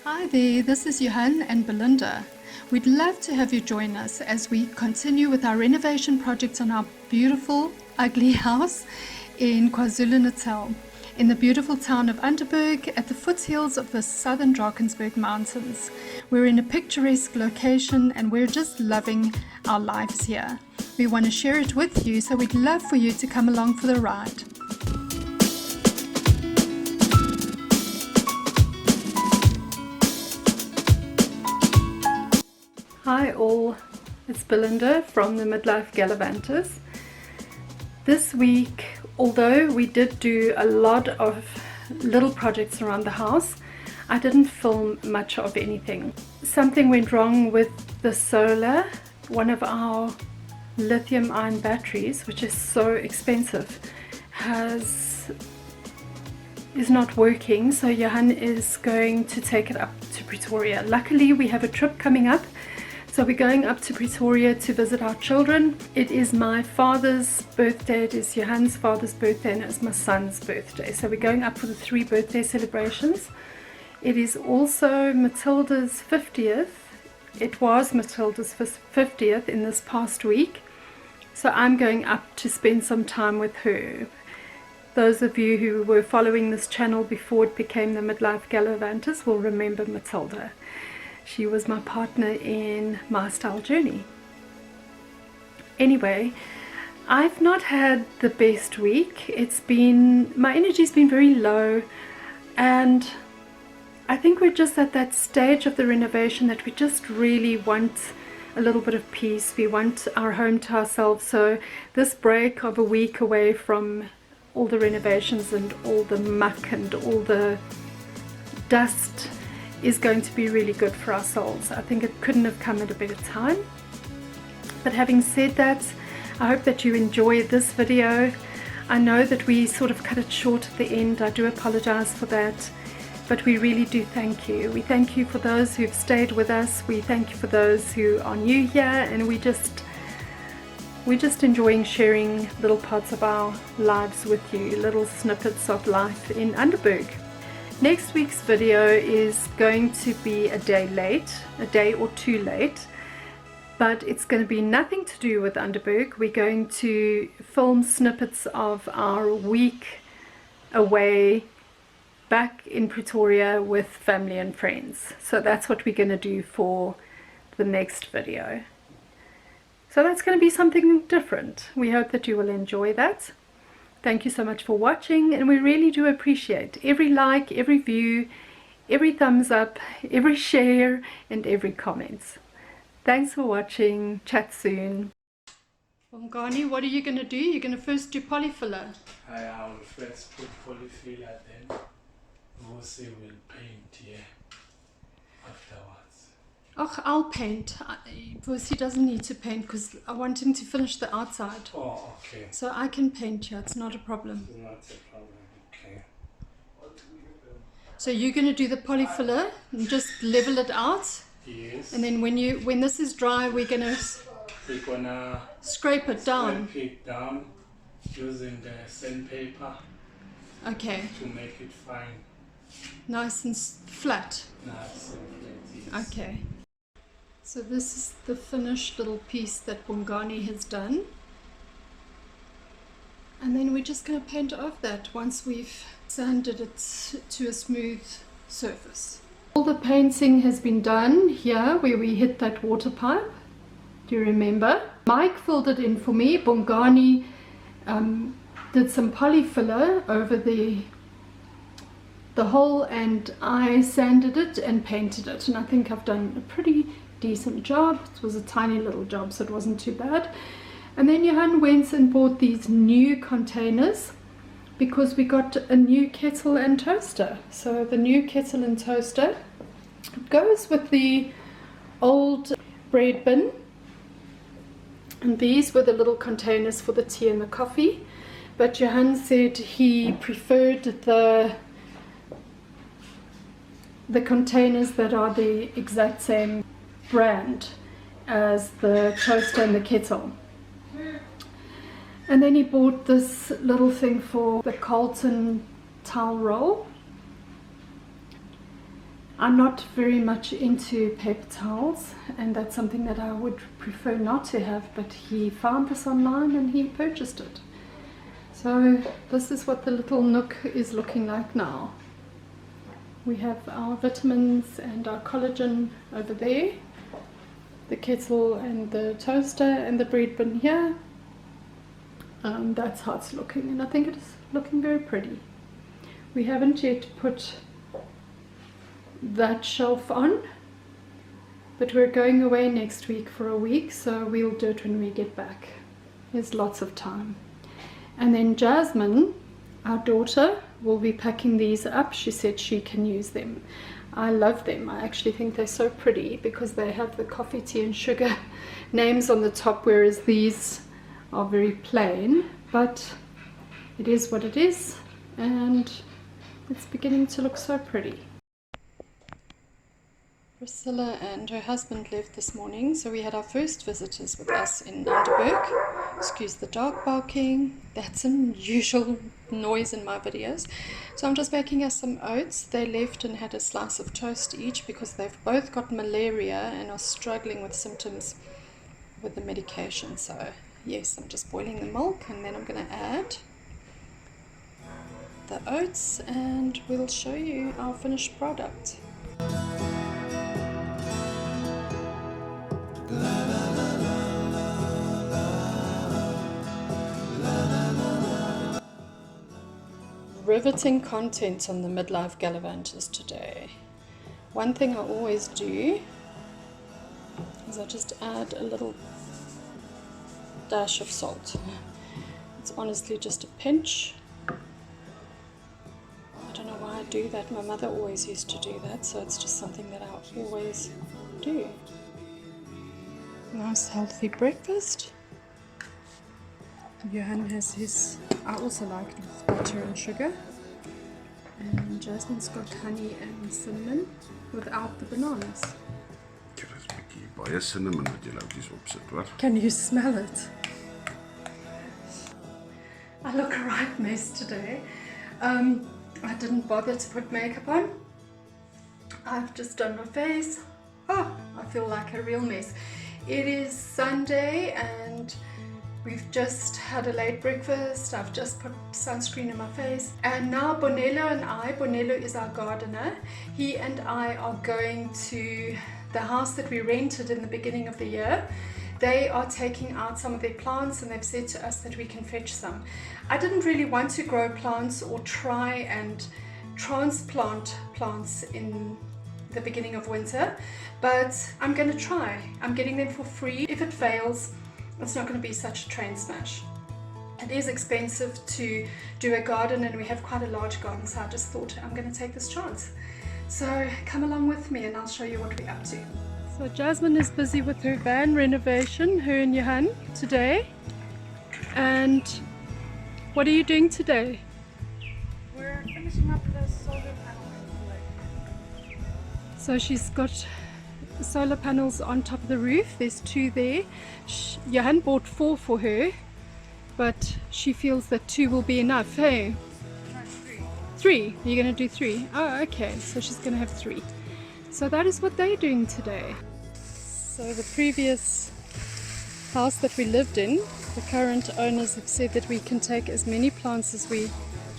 Hi there, this is Johan and Belinda. We'd love to have you join us as we continue with our renovation projects on our beautiful, ugly house in KwaZulu-Natal, in the beautiful town of Underberg at the foothills of the southern Drakensberg Mountains. We're in a picturesque location and we're just loving our lives here. We want to share it with you, so we'd love for you to come along for the ride. Hi all, it's Belinda from the Midlife Gallivanters. This week, although we did do a lot of little projects around the house, I didn't film much of anything. Something went wrong with the solar. One of our lithium-ion batteries, which is so expensive, is not working, so Johan is going to take it up to Pretoria. Luckily, we have a trip coming up. So we're going up to Pretoria to visit our children. It is my father's birthday, it is Johan's father's birthday, and it's my son's birthday. So we're going up for the 3 birthday celebrations. It is also Matilda's 50th. It was Matilda's 50th in this past week. So I'm going up to spend some time with her. Those of you who were following this channel before it became the Midlife Gallivanters will remember Matilda. She was my partner in my style journey. Anyway, I've not had the best week. My energy's been very low, and I think we're just at that stage of the renovation that we just really want a little bit of peace. We want our home to ourselves. So this break of a week away from all the renovations and all the muck and all the dust is going to be really good for our souls. I think it couldn't have come at a better time. But having said that, I hope that you enjoy this video. I know that we sort of cut it short at the end. I do apologize for that, but we really do thank you. We thank you for those who've stayed with us. We thank you for those who are new here, and we're just enjoying sharing little parts of our lives with you, little snippets of life in Underberg. Next week's video is going to be a day or two late, but it's going to be nothing to do with Underberg. We're going to film snippets of our week away back in Pretoria with family and friends. So that's what we're going to do for the next video. So that's going to be something different. We hope that you will enjoy that. Thank you so much for watching, and we really do appreciate every like, every view, every thumbs up, every share, and every comment. Thanks for watching. Chat soon. Bongani, what are you going to do? You're going to first do polyfiller. I will first put polyfiller, then Vosi will paint here afterwards. Oh, I'll paint. Vosi doesn't need to paint because I want him to finish the outside. Oh, okay. So I can paint here, it's not a problem. It's not a problem, okay. So you're going to do the polyfiller and just level it out? Yes. And then when this is dry, we're going to scrape it down. Scrape it down using the sandpaper. Okay. To make it fine. Nice and flat. Nice and flat, yes. Okay. So this is the finished little piece that Bongani has done. And then we're just going to paint over that once we've sanded it to a smooth surface. All the painting has been done here where we hit that water pipe. Do you remember? Mike filled it in for me. Bongani did some polyfiller over the hole, and I sanded it and painted it, and I think I've done a pretty decent job. It was a tiny little job, so it wasn't too bad. And then Johan went and bought these new containers because we got a new kettle and toaster. So the new kettle and toaster goes with the old bread bin, and these were the little containers for the tea and the coffee, but Johan said he preferred the containers that are the exact same brand as the toaster and the kettle. And then he bought this little thing for the Colton towel roll. I'm not very much into paper towels, and that's something that I would prefer not to have, but he found this online and he purchased it. So this is what the little nook is looking like now. We have our vitamins and our collagen over there, the kettle and the toaster and the bread bin here. That's how it's looking, and I think it is looking very pretty. We haven't yet put that shelf on, but we're going away next week for a week, so we'll do it when we get back. There's lots of time. And then Jasmine, our daughter, will be packing these up. She said she can use them. I love them. I actually think they're so pretty because they have the coffee, tea and sugar names on the top, whereas these are very plain, but it is what it is, and it's beginning to look so pretty. Priscilla and her husband left this morning, so we had our first visitors with us in Underberg. Excuse the dog barking, that's an unusual noise in my videos. So I'm just baking us some oats. They left and had a slice of toast each because they've both got malaria and are struggling with symptoms with the medication. So yes, I'm just boiling the milk, and then I'm going to add the oats and we'll show you our finished product. Riveting content on the Midlife Gallivanters today. One thing I always do is I just add a little dash of salt. It's honestly just a pinch. I don't know why I do that. My mother always used to do that, so it's just something that I always do. Nice healthy breakfast. Johan has his, I also like it with butter and sugar. And Jasmine's got honey and cinnamon without the bananas. Can you smell it? I look a right mess today. I didn't bother to put makeup on. I've just done my face. Oh, I feel like a real mess. It is Sunday and we've just had a late breakfast. I've just put sunscreen on my face. And now Bonello and I, Bonello is our gardener, he and I are going to the house that we rented in the beginning of the year. They are taking out some of their plants and they've said to us that we can fetch some. I didn't really want to grow plants or try and transplant plants in the beginning of winter, but I'm going to try. I'm getting them for free. If it fails, it's not going to be such a train smash. It is expensive to do a garden and we have quite a large garden, so I just thought I'm going to take this chance. So come along with me and I'll show you what we're up to. So Jasmine is busy with her van renovation, her and Johan, today. And what are you doing today? We're finishing up the solar panel installation. So she's got solar panels on top of the roof. There's 2 there. Johan bought 4 for her, but she feels that 2 will be enough. Hey? No, 3? You're going to do 3? Oh, okay. So she's going to have 3. So that is what they're doing today. So the previous house that we lived in, the current owners have said that we can take as many plants as we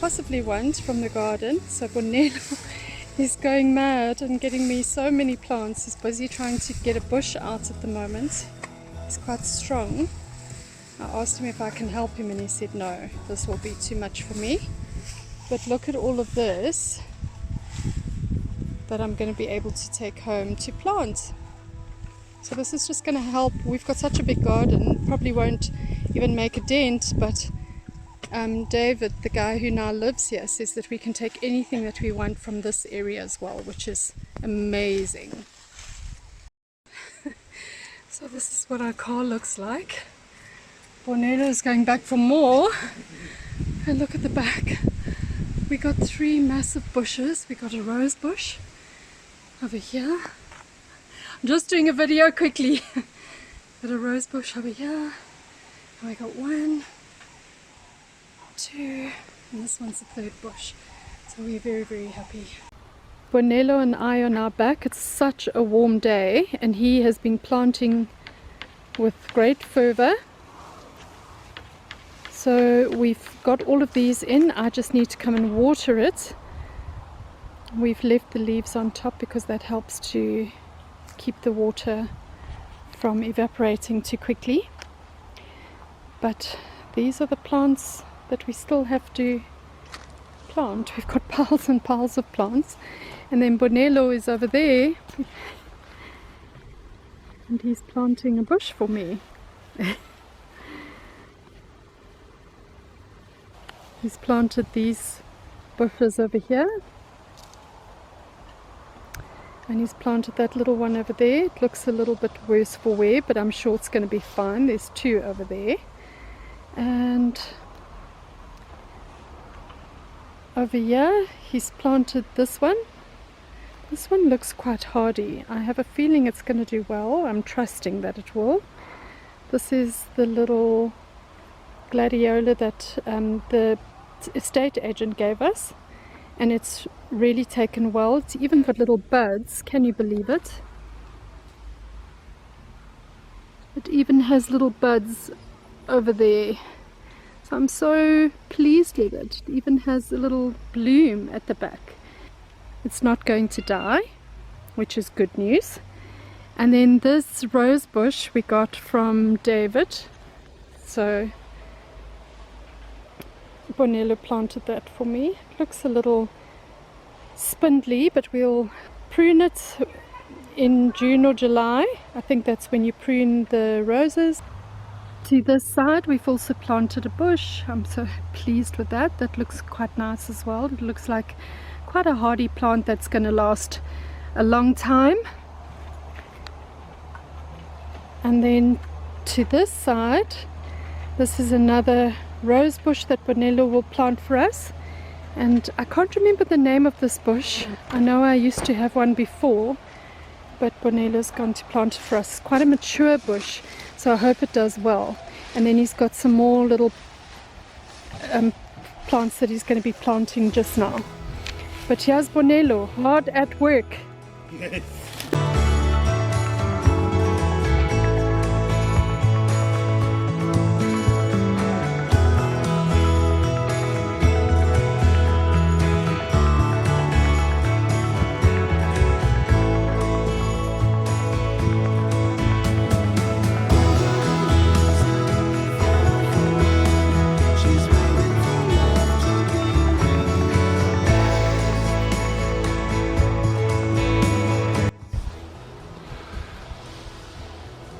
possibly want from the garden. So Bonello is going mad and getting me so many plants. He's busy trying to get a bush out at the moment. He's quite strong. I asked him if I can help him and he said no, this will be too much for me. But look at all of this that I'm going to be able to take home to plant. So this is just going to help. We've got such a big garden, probably won't even make a dent, but David, the guy who now lives here, says that we can take anything that we want from this area as well, which is amazing. So this is what our car looks like. Bonello is going back for more. And look at the back. We got 3 massive bushes. We got a rose bush over here. I'm just doing a video quickly. Got a rose bush over here. And we got 1, 2, and this one's the 3rd bush. So we're very, very happy. Bonello and I are now back. It's such a warm day and he has been planting with great fervor. So we've got all of these in. I just need to come and water it. We've left the leaves on top because that helps to keep the water from evaporating too quickly. But these are the plants that we still have to plant. We've got piles and piles of plants. And then Bonello is over there and he's planting a bush for me. He's planted these bushes over here. And he's planted that little one over there. It looks a little bit worse for wear, but I'm sure it's going to be fine. There's two over there. And over here, he's planted this one. This one looks quite hardy. I have a feeling it's going to do well. I'm trusting that it will. This is the little gladiola that the estate agent gave us. And it's really taken well. It's even got little buds. Can you believe it? It even has little buds over there. So I'm so pleased with it. It even has a little bloom at the back. It's not going to die, which is good news. And then this rose bush we got from David. So Bonello planted that for me. It looks a little spindly, but we'll prune it in June or July. I think that's when you prune the roses. To this side we've also planted a bush. I'm so pleased with that. That looks quite nice as well. It looks like quite a hardy plant that's going to last a long time. And then to this side, this is another rose bush that Bonello will plant for us. And I can't remember the name of this bush. I know I used to have one before, but Bonello's going to plant it for us. It's quite a mature bush, so I hope it does well. And then he's got some more little plants that he's going to be planting just now. But here's Bonello, hard at work. Yes.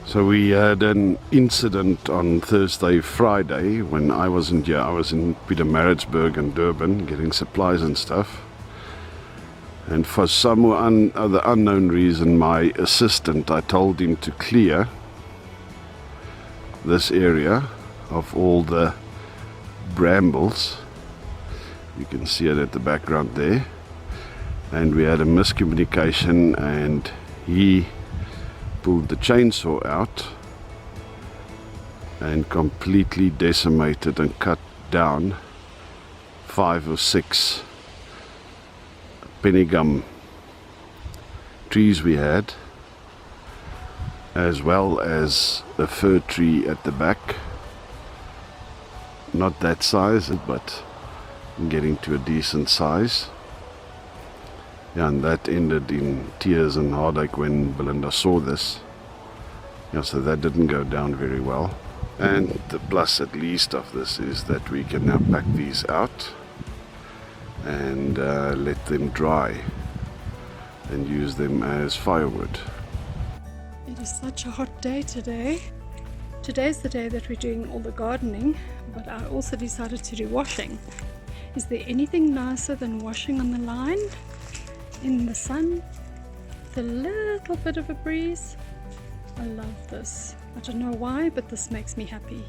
So we had an incident on Thursday, Friday when I wasn't here. I was in Pietermaritzburg and Durban getting supplies and stuff. And for some other unknown reason, my assistant, I told him to clear this area of all the brambles. You can see it at the background there. And we had a miscommunication and he pulled the chainsaw out and completely decimated and cut down 5 or 6 penny gum trees we had, as well as a fir tree at the back. Not that size, but getting to a decent size. Yeah, and that ended in tears and heartache when Belinda saw this. Yeah, so that didn't go down very well. And the plus at least of this is that we can now pack these out and let them dry and use them as firewood. It is such a hot day today. Today's the day that we're doing all the gardening, but I also decided to do washing. Is there anything nicer than washing on the line? In the sun with a little bit of a breeze. I love this. I don't know why, but this makes me happy.